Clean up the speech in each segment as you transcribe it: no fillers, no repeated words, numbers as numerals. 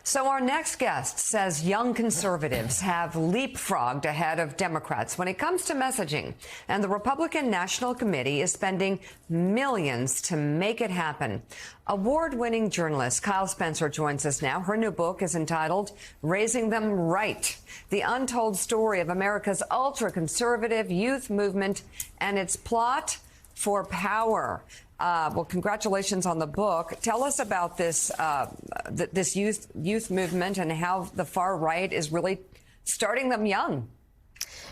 So our next guest says young conservatives have leapfrogged ahead of Democrats when it comes to messaging, and the Republican National Committee is spending millions to make it happen. Award-winning journalist Kyle Spencer joins us now. Her new book is entitled Raising Them Right: The Untold Story of America's Ultra-Conservative Youth Movement and Its Plot for Power. Well, congratulations on the book. Tell us about this this youth movement and how the far right is really starting them young.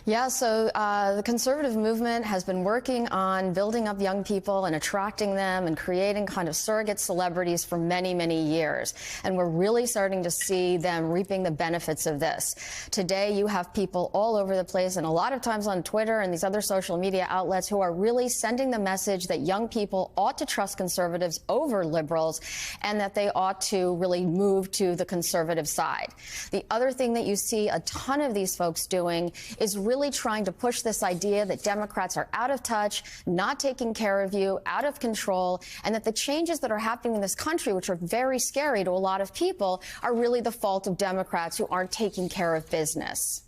Yeah, so the conservative movement has been working on building up young people and attracting them and creating kind of surrogate celebrities for many, many years. And we're really starting to see them reaping the benefits of this. Today, you have people all over the place and a lot of times on Twitter and these other social media outlets who are really sending the message that young people ought to trust conservatives over liberals and that they ought to really move to the conservative side. The other thing that you see a ton of these folks doing is really trying to push this idea that Democrats are out of touch, not taking care of you, out of control, and that the changes that are happening in this country, which are very scary to a lot of people, are really the fault of Democrats who aren't taking care of business.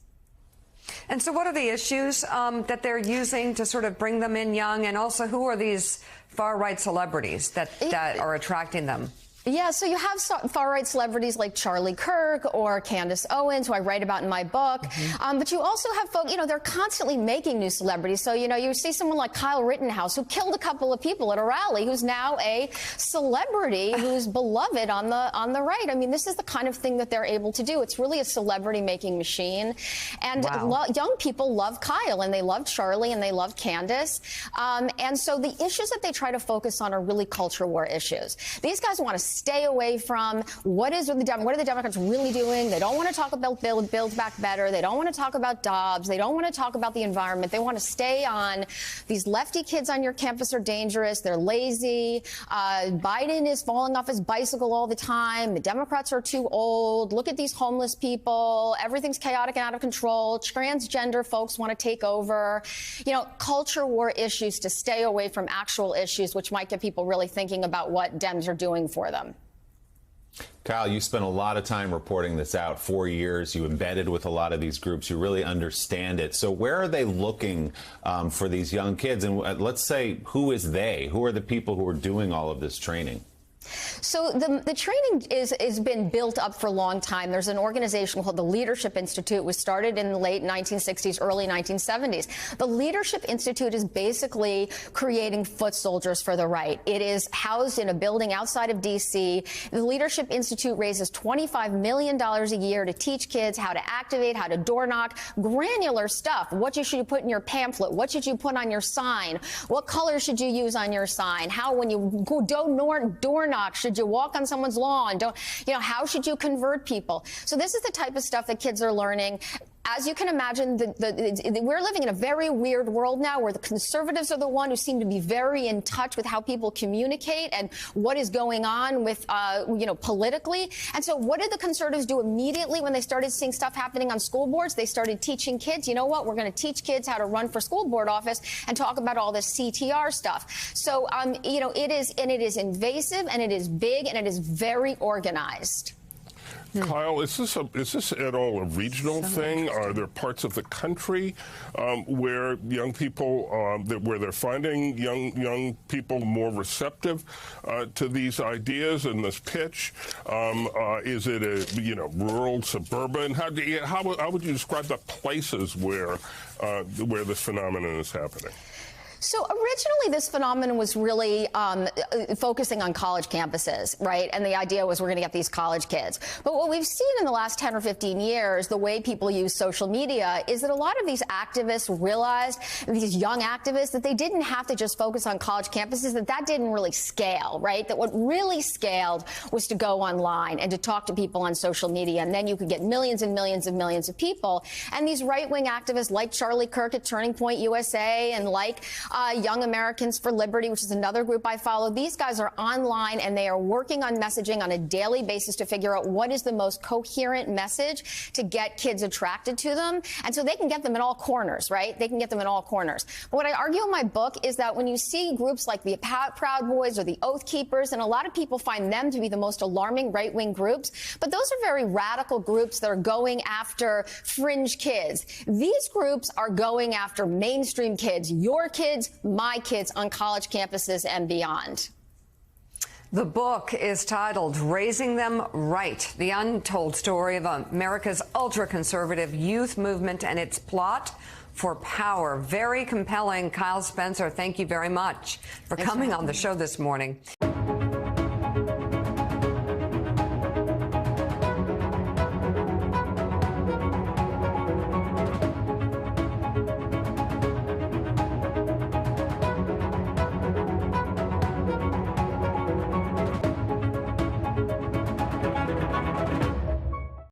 And so what are the issues that they're using to sort of bring them in young? And also, who are these far-right celebrities that are attracting them? Yeah, so you have far-right celebrities like Charlie Kirk or Candace Owens, who I write about in my book. But you also have folks, you know, they're constantly making new celebrities. So, you know, you see someone like Kyle Rittenhouse, who killed a couple of people at a rally, who's now a celebrity who's beloved on the right. I mean, this is the kind of thing that they're able to do. It's really a celebrity-making machine. And young people love Kyle, and they love Charlie, and they love Candace. And so the issues that they try to focus on are really culture war issues. These guys want to stay away from what are the Democrats really doing. They don't want to talk about Build Back Better. They don't want to talk about Dobbs. They don't want to talk about the environment. They want to stay on these lefty kids on your campus are dangerous. They're lazy. Biden is falling off his bicycle all the time. The Democrats are too old. Look at these homeless people. Everything's chaotic and out of control. Transgender folks want to take over. You know, culture war issues to stay away from actual issues, which might get people really thinking about what Dems are doing for them. Kyle, you spent a lot of time reporting this out, 4 years. You embedded with a lot of these groups. You really understand it. So where are they looking for these young kids? And let's say, who is they? Who are the people who are doing all of this training? So the training has been built up for a long time. There's an organization called the Leadership Institute. It was started in the late 1960s, early 1970s. The Leadership Institute is basically creating foot soldiers for the right. It is housed in a building outside of D.C. The Leadership Institute raises $25 million a year to teach kids how to activate, how to door knock, granular stuff. What should you put in your pamphlet? What should you put on your sign? What color should you use on your sign? How, when you go door knock, should you walk on someone's lawn? How should you convert people? So this is the type of stuff that kids are learning. As you can imagine, we're living in a very weird world now where the conservatives are the one who seem to be very in touch with how people communicate and what is going on with, politically. And so what did the conservatives do immediately when they started seeing stuff happening on school boards? They started teaching kids, you know what, we're going to teach kids how to run for school board office and talk about all this CTR stuff. So, it is invasive and it is big and it is very organized. Kyle, is this at all a regional thing? Are there parts of the country where young people, where they're finding young people more receptive to these ideas and this pitch? Is it rural, suburban? How would you describe the places where this phenomenon is happening? So originally, this phenomenon was really focusing on college campuses, right? And the idea was we're going to get these college kids. But what we've seen in the last 10 or 15 years, the way people use social media, is that a lot of these activists realized, these young activists, that they didn't have to just focus on college campuses, that didn't really scale, right? That what really scaled was to go online and to talk to people on social media. And then you could get millions and millions and millions of people. And these right-wing activists like Charlie Kirk at Turning Point USA and like Young Americans for Liberty, which is another group I follow. These guys are online and they are working on messaging on a daily basis to figure out what is the most coherent message to get kids attracted to them. And so they can get them in all corners, right? They can get them in all corners. But what I argue in my book is that when you see groups like the Proud Boys or the Oath Keepers, and a lot of people find them to be the most alarming right-wing groups, but those are very radical groups that are going after fringe kids. These groups are going after mainstream kids, your kids, my kids on college campuses and beyond. The book is titled Raising Them Right, the untold story of America's ultra-conservative youth movement and its plot for power. Very compelling. Kyle Spencer, thank you very much for coming on the show this morning.